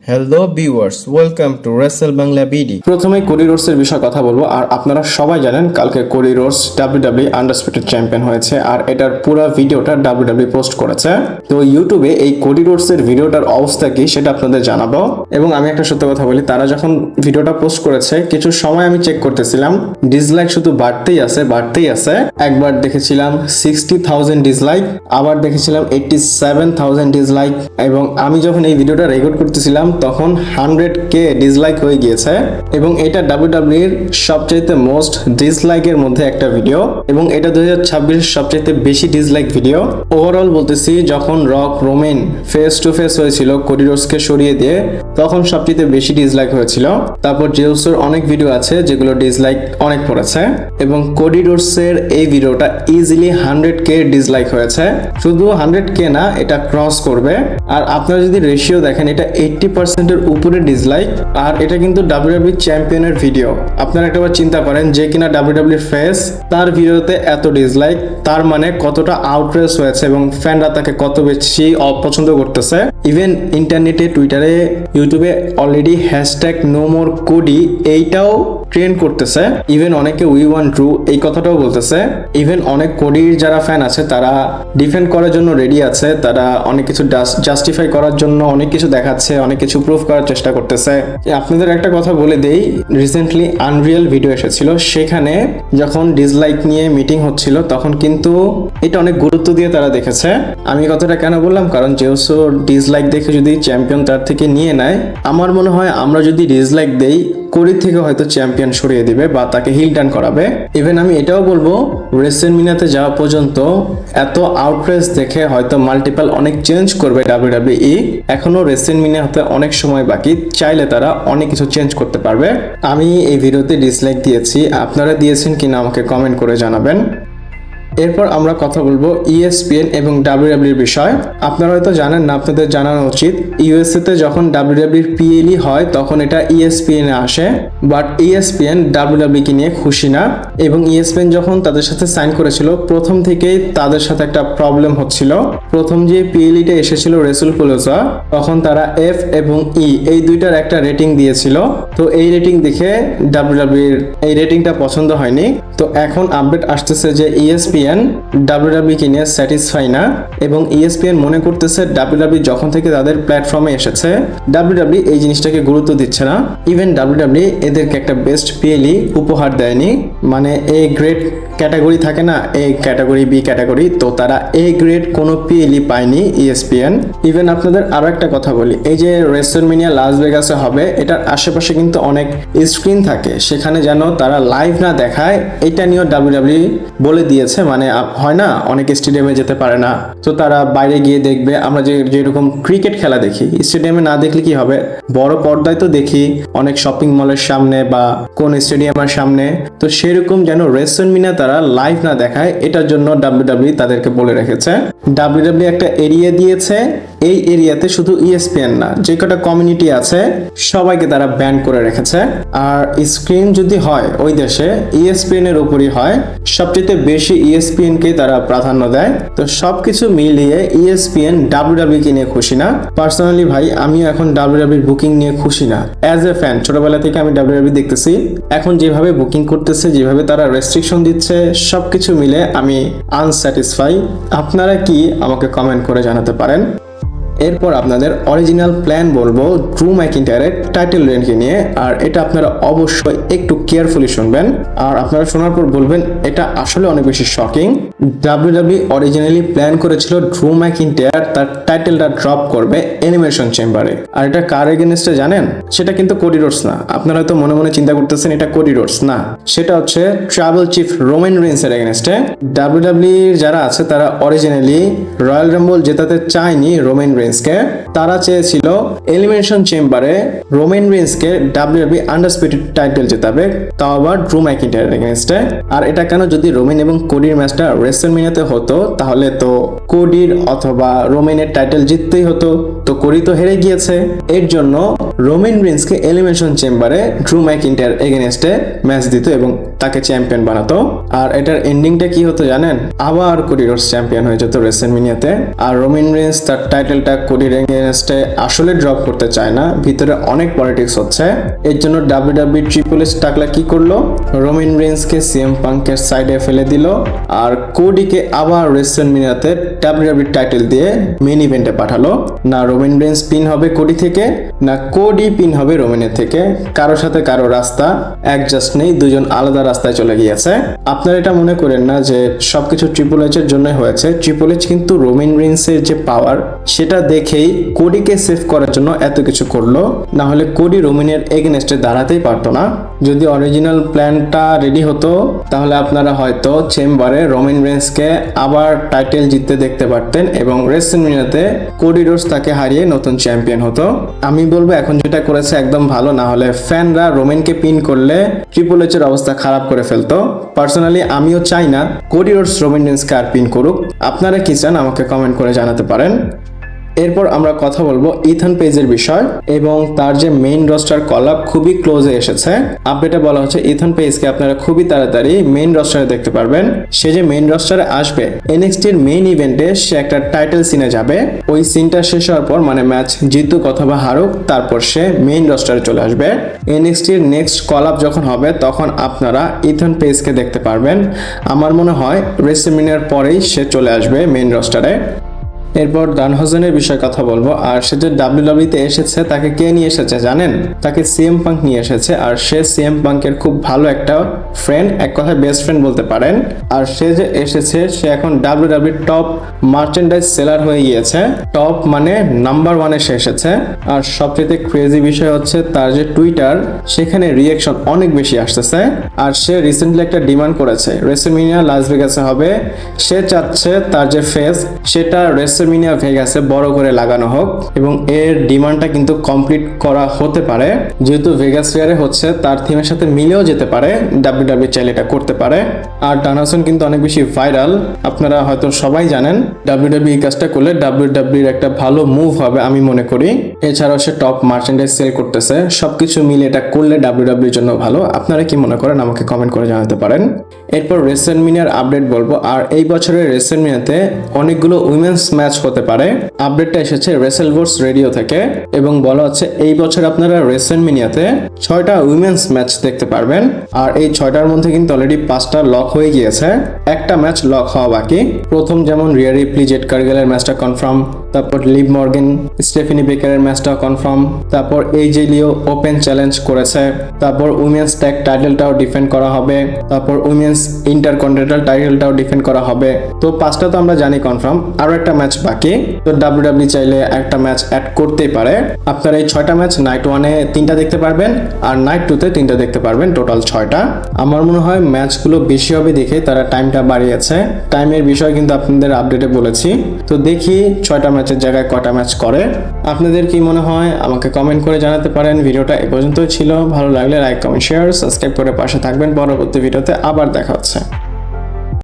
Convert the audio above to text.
Hello viewers, welcome to Rachel Bangla BD. প্রথমে Cody রোডসের বিষয়ে কথা বলবো। আর আপনারা সবাই জানেন কালকে কোডি রোডস ডাব্লিউডাব্লিউ আন্ডারস্পিটেড চ্যাম্পিয়ন হয়েছে, আর এটার পুরো ভিডিওটা ডাব্লিউডাব্লিউ পোস্ট করেছে। তো ইউটিউবে এই কোডি রোডসের ভিডিওটার অবস্থা কি সেটা আপনাদের জানাবো। এবং আমি একটা সত্য কথা বলি, তারা যখন ভিডিওটা পোস্ট করেছে কিছু সময় আমি চেক করতেছিলাম, ডিসলাইক শুধু বাড়তেই আছে। একবার দেখেছিলাম 60,000 ডিসলাইক, আবার দেখেছিলাম 87,000 ডিসলাইক, এবং আমি যখন এই ভিডিওটা রেকর্ড করতেছিলাম তখন 100K ডিসলাইক হয়ে গিয়েছে। এবং এটা ডাব্লিউডাব্লিউ এর সবচেয়ে মোস্ট ডিসলাইকের মধ্যে একটা ভিডিও, এবং এটা 2026 সবচেয়ে বেশি ডিসলাইক ভিডিও। ওভারঅল বলতেছি, যখন rock Romain face to face হয়েছিল কোডি রোডসকে সরিয়ে দিয়ে, তখন সবচেয়ে বেশি ডিসলাইক হয়েছিল। তারপর জেউসের অনেক ভিডিও আছে যেগুলো ডিসলাইক অনেক পড়েছে, এবং কোডি রোডসের এই ভিডিওটা ইজিলি 100K ডিসলাইক হয়েছে। শুধু 100K না, এটা ক্রস করবে। আর আপনারা যদি রেশিও দেখেন, এটা 80% এর উপরে ডিসলাইক, আর এটা কিন্তু ডাব্লিউডাব্লিউ চ্যাম্পিয়নের ভিডিও। আপনারা একবার চিন্তা করেন, যে কিনা ডাব্লিউডাব্লিউ ফেস, তার ভিডিওতে এত ডিসলাইক, তার মানে কতটা আউটরেস হয়েছে এবং ফ্যানরা তাকে কত বেশি অপছন্দ করতেছে। ইভেন ইন্টারনেটে, টুইটারে, ইউটিউবে অলরেডি হ্যাশট্যাগ নো মোর কোডি এইটাও ট্রেন্ড করতেছে। ইভেন অনেকে উই ওয়ান্ট ট্রু এই কথাটাও বলতেছে। ইভেন অনেক কোডির যারা ফ্যান আছে তারা ডিফেন্ড করার জন্য রেডি আছে, তারা অনেক কিছু জাস্টিফাই করার জন্য অনেক কিছু দেখাচ্ছে, অনেক কিছু প্রুফ করার চেষ্টা করতেছে। আপনাদের একটা কথা বলে দেই, রিসেন্টলি আনরিয়েল ভিডিও এসেছিল, সেখানে যখন ডিসলাইক নিয়ে মিটিং হচ্ছিল তখন কিন্তু এটা অনেক গুরুত্ব দিয়ে তারা দেখেছে। আমি কথাটা কেন বললাম, কারণ যেহেতু ডিসলাইক দেখে যদি চ্যাম্পিয়ন তার থেকে নিয়ে নেয়, আমার মনে হয় আমরা যদি ডিসলাইক দেই, কোডি থেকে হয়তো চ্যাম্পিয়ন সরিয়ে দিবে বা তাকে হিল টার্ন করাবে। ইভেন আমি এটাও বলবো, রেসেলমিনিয়াতে যাওয়া পর্যন্ত এত আউটরেস দেখে হয়তো মাল্টিপল অনেক চেঞ্জ করবে ডাব্লিউডাব্লিউই। এখনো রেসেলমিনিয়া হতে অনেক সময় বাকি, চাইলে তারা অনেক কিছু চেঞ্জ করতে পারবে। আমি এই ভিডিওতে ডিসলাইক দিয়েছি, আপনারা দিয়েছেন কিনা আমাকে কমেন্ট করে জানাবেন। এরপর আমরা কথা বলবো ইএসপিএন এবং ডাব্লিউডাব্লিউর বিষয়। আপনারা হয়তো জানেন না, আপনাদের জানানো উচিত। ইউএসএ তে যখন ডাব্লিউডাব্লিউর পিএলই হয় তখন এটা ইএসপিএন এ আসে, বাট ইএসপিএন ডাব্লিউডাব্লিউ কে নিয়ে খুশি না। এবং ইএসপিএন যখন তাদের সাথে সাইন করেছিল, প্রথম থেকেই তাদের সাথে একটা প্রবলেম হচ্ছিল। প্রথম যে পিএলইটা এসেছিল রেসুলপুলোজা, তখন তারা এফ এবং ই এই দুইটার একটা রেটিং দিয়েছিল। তো এই রেটিং দেখে ডাব্লিউডাব্লিউর এই রেটিংটা পছন্দ হয়নি। তো এখন আপডেট আসতেছে যে ইএসপিএন ডাব্লিউডাব্লিউ কে নিয়ে স্যাটিসফাই না, এবং ইএসপিএন মনে করতেছে ডাব্লিউডাব্লিউ যখন থেকে তাদের প্ল্যাটফর্মে এসেছে, ডাব্লিউডাব্লিউ এই জিনিসটাকে গুরুত্ব দিচ্ছে না। ইভেন ডাব্লিউডাব্লিউ এদেরকে একটা বেস্ট পিএলই উপহার দেয়নি, মানে এ গ্রেড ক্যাটাগরি থাকে না, এ ক্যাটাগরি, বি ক্যাটাগরি, তো তারা এ গ্রেড কোনো পিএলই পায়নি ইএসপিএন। ইভেন আপনাদের আরো একটা কথা বলি, এই যে রেসেলমেনিয়া লাস ভেগাসে হবে, এটার আশেপাশে কিন্তু অনেক স্ক্রিন থাকে, সেখানে যেন তারা লাইভ না দেখায়, এটা নিয়েও ডাব্লিউডাব্লিউ বলে দিয়েছে। মানে হয় না, অনেক স্টেডিয়ামে যেতে পারে না, তো তারা বাইরে গিয়ে দেখবে। আমরা যেরকম ক্রিকেট খেলা দেখি, স্টেডিয়ামে না দেখলে কি হবে, বড় পর্দায় তো দেখি, অনেক শপিং মলের সামনে বা কোন স্টেডিয়ামের সামনে, তো সেরকম যেন রেসেলমেনিয়া তারা লাইভ না দেখায়, এটার জন্য ডাব্লিউডাব্লিউ তাদেরকে বলে রেখেছে। ডাব্লিউডাব্লিউ একটা এরিয়া দিয়েছে, এই এরিয়াতে শুধু ইএসপিএন না, যে কটা কমিউনিটি আছে সবাইকে তারা ব্যান করে রেখেছে। আর স্ক্রিন যদি হয় ওই দেশে ইএসপিএন এর উপরই হয়, সবচেয়ে বেশি ইএসপিএন কে তারা প্রাধান্য দেয়। তো সবকিছু মিলিয়ে ইএসপিএন ডাব্লিউডাব্লিউ কে নিয়ে খুশি না। পার্সোনালি ভাই, আমিও এখন ডাব্লিউডাব্লিউর বুকিং নিয়ে খুশি না। অ্যাজ এ ফ্যান, ছোটবেলা থেকে আমি ডাব্লিউডাব্লিউ দেখতেছি, এখন যেভাবে বুকিং করতেছে, যেভাবে তারা রেস্ট্রিকশন দিচ্ছে, সবকিছু মিলে আমি আনস্যাটিসফাই। আপনারা কি আমাকে কমেন্ট করে জানাতে পারেন। এরপর আপনাদের অরিজিনাল প্ল্যান বলবো ড্রু ম্যাকিন্টায়ারের টাইটেল রেইনকে নিয়ে, আর এটা আপনারা অবশ্যই একটু কেয়ারফুলি শুনবেন, আর আপনারা শোনার পর বলবেন এটা আসলে অনেক বেশি শকিং। ডাব্লিউডাব্লিউ অরিজিনালি প্ল্যান করেছিল ড্রু ম্যাকিন্টায়ার তার টাইটেলটা ড্রপ করবে এলিমিনেশন চেম্বারে, আর এটা কার এগেইনস্টে জানেন? সেটা কিন্তু কোডি রোডস না। আপনারা হয়তো মনে মনে চিন্তা করতেছেন এটা কোডি রোডস না, সেটা হচ্ছে ট্রাইবাল চিফ রোমান রেইন্সের এগেইনস্টে। ডাব্লিউডাব্লিউ যারা আছে তারা অরিজিনালি রয়্যাল রাম্বল জেতাতে চায়নি রোমান রেইন্স কে, তারা চেয়েছিল এলিমিনেশন চেম্বারে রোমান রেইন্সকে ডাব্লিউডাব্লিউ আন্ডারস্পিটেড টাইটেল জেতাবে, তাও আবার ড্রু ম্যাকিন্টায়ারের এগেইনস্টে। আর এটা কেন, যদি রোমান এবং কোডির ম্যাচটা রেসেলমেনিয়াতে হতো, তাহলে তো কোডির অথবা রোমানের টাইটেল জিততেই হতো, তো কোডি তো হেরে গিয়েছে। এর জন্য রোমান রেইন্সকে এলিমিনেশন চেম্বারে ড্রু ম্যাকিন্টায়ার এগেইনস্টে ম্যাচ দিত এবং তাকে চ্যাম্পিয়ন বানাতো। আর এটার এন্ডিংটা কি হতো জানেন? আবার কোডি রোডস চ্যাম্পিয়ন হয়ে যেত রেসলম্যানিয়াতে। আর রোমান রেইন্স তার টাইটেলটা কোডির এগেইনস্টে আসলে ড্রপ করতে চায় না, ভিতরে অনেক পলিটিক্স হচ্ছে। এর জন্য ডাব্লিউডাব্লিউ ট্রিপল এইচ টাকলা কি করলো? রোমান রেইন্সকে সিএম পাঙ্কের সাইডে ফেলে দিল আর কোডিকে আবার রেসলম্যানিয়াতে ডাব্লিউডাব্লিউ টাইটেল দিয়ে মেইন ইভেন্টে পাঠালো। না রোমান রেইন্স পিন হবে কোডি থেকে, না কোডি পিন হবে রোমানের থেকে। কারোর সাথে কারো রাস্তা অ্যাডজাস্ট নেই, দুজন আলাদা রাস্তায় চলে গিয়েছে। আপনারা এটা মনে করেন না যে সবকিছু ট্রিপল এইচ এর জন্যই হয়েছে। ট্রিপল এইচ কিন্তু রোমান রেইন্সের যে পাওয়ার সেটা দেখেই কোডিকে সেভ করার জন্য এত কিছু করলো, না হলে কোডি রোমানের এগেনস্টে দাঁড়াতেই পারতো না। যদি অরিজিনাল প্ল্যানটা রেডি হতো তাহলে আপনারা হয়তো চেম্বারে রোমান রেইন্সকে আবার টাইটেল জিততে দেখতে পারতেন এবং রেসলম্যানিয়াতে কোডি রোডস তাকে হারিয়ে নতুন চ্যাম্পিয়ন হতো। আমি বলবো এখন যেটা করেছে একদম ভালো, না হলে ফ্যানরা রোমানকে পিন করলে ট্রিপল এইচ এর অবস্থা খারাপ করে ফেলতো। পার্সোনালি আমিও চাই না কোডি রোডস রোমান রেইন্সকে আর পিন করুক। আপনারা কি চান আমাকে কমেন্ট করে জানাতে পারেন। এরপর আমরা কথা বলবো ইথান পেজের বিষয় এবং তার যে মেইন রস্টার কলাপ খুবই ক্লোজে এসেছে। আপডেটে বলা হচ্ছে ইথান পেজকে আপনারা খুবই তাড়াতাড়ি মেইন রস্টারে দেখতে পারবেন। সে যে মেইন রস্টারে আসবে এনএক্সটির মেইন ইভেন্টে সে একটা টাইটেল সিনে যাবে। ওই সিনটা শেষ হওয়ার পর মানে ম্যাচ জিতুক অথবা হারুক তারপর সে মেইন রস্টারে চলে আসবে। এনএক্সটির নেক্সট কলাপ যখন হবে তখন আপনারা ইথান পেজকে দেখতে পারবেন। আমার মনে হয় রেসলম্যানিয়ার পরেই সে চলে আসবে মেইন রস্টারে। এরপর ডানহজনের বিষয়ে কথা বলবো। আর সে যে ডাব্লিউডাব্লিউতে এসেছে তাকে কে নিয়ে এসেছে জানেন? তাকে সিএম পাঙ্ক নিয়ে এসেছে। আর সে সিএম পাঙ্কের খুব ভালো একটা ফ্রেন্ড, এক কথায় বেস্ট ফ্রেন্ড বলতে পারেন। আর সে যে এসেছে সে এখন ডাব্লিউডাব্লিউ টপ মার্চেন্ডাইজ সেলার হয়ে গিয়েছে। টপ মানে নাম্বার 1-এ সে এসেছে। আর সবচেয়ে ক্রেজি বিষয় হচ্ছে তার যে টুইটার সেখানে রিয়াকশন অনেক বেশি আসতেছে। আর সে রিসেন্টলি একটা ডিমান্ড করেছে রেসলম্যানিয়া লাস ভেগাসে হবে। সে চাচ্ছে তার যে ফেস সেটা রেসলম্যানিয়া ভেগাসে বড় করে লাগানো হোক এবং এর ডিমান্ডটা কিন্তু কমপ্লিট করা হতে পারে। যেহেতু ভেগাস ফেয়ারে হচ্ছে তার থিমের সাথে মিলেও যেতে পারে, ডাব্লিউডাব্লিউ চাইলে এটা করতে পারে। আর ডানহজন কিন্তু অনেক বেশি ভাইরাল, আপনারা হয়তো সবাই জানেন। ডাব্লিউডাব্লিউ এই কাজটা করলে ডাব্লিউডাব্লিউর একটা ভালো মুভ হবে আমি মনে করি। এছাড়াও সে টপ মার্চেন্ডাইজ সেল করতেছে, সবকিছু মিলে এটা করলে ডাব্লিউডাব্লিউর জন্য ভালো। আপনারা কি মনে করেন আমাকে কমেন্ট করে জানাতে পারেন। এরপর রেসলম্যানিয়ার আপডেট বলবো। আর এই বছরের রেসলম্যানিয়াতে অনেকগুলো উইমেন্স ম্যাচ হতে পারে। আপডেটটা এসেছে রেসেলভোর্স রেডিও থেকে এবং বলা হচ্ছে এই বছর আপনারা রেসলম্যানিয়াতে 6টা উইমেন্স ম্যাচ দেখতে পারবেন। আর এই 6টার মধ্যে কিন্তু অলরেডি 5টা লক হয়ে গিয়েছে, একটা ম্যাচ লক হওয়া বাকি। প্রথম যেমন রিয়া রিপ্লি জেড কার্গেলের ম্যাচটা কনফার্ম, তারপর লিভ মর্গান স্টেফেনি বেকারের ম্যাচটা কনফার্ম, তারপর এজে লিও ওপেন চ্যালেঞ্জ করেছে, তারপর উইমেন্স ট্যাগ টাইটেলটাও ডিফেন্ড করা হবে, তারপর উইমেন্স ইন্টারকন্টিনেন্টাল টাইটেলটাও ডিফেন্ড করা হবে। তো 5টা তো আমরা জানি কনফার্ম, আরো একটা ম্যাচ বাকি। তো ডাব্লিউডাব্লিউ চাইলে একটা ম্যাচ অ্যাড করতেই পারে। আপনারা এই 6টা ম্যাচ নাইট 1-এ 3টা দেখতে পারবেন আর নাইট 2-তে 3টা দেখতে পারবেন, টোটাল 6টা। আমার মনে হয় ম্যাচগুলো বেশি হবে দেখে তারা টাইমটা বাড়িয়েছে। টাইমের বিষয় কিন্তু আপনাদের আপডেটে বলেছি। তো দেখি 6টা ম্যাচের জায়গায় কটা ম্যাচ করে। আপনাদের কি মনে হয় আমাকে কমেন্ট করে জানাতে পারেন। ভিডিওটা এ পর্যন্তই ছিল, ভালো লাগলে লাইক কমেন্ট শেয়ার সাবস্ক্রাইব করে পাশে থাকবেন। পরবর্তী ভিডিওতে আবার দেখা হচ্ছে।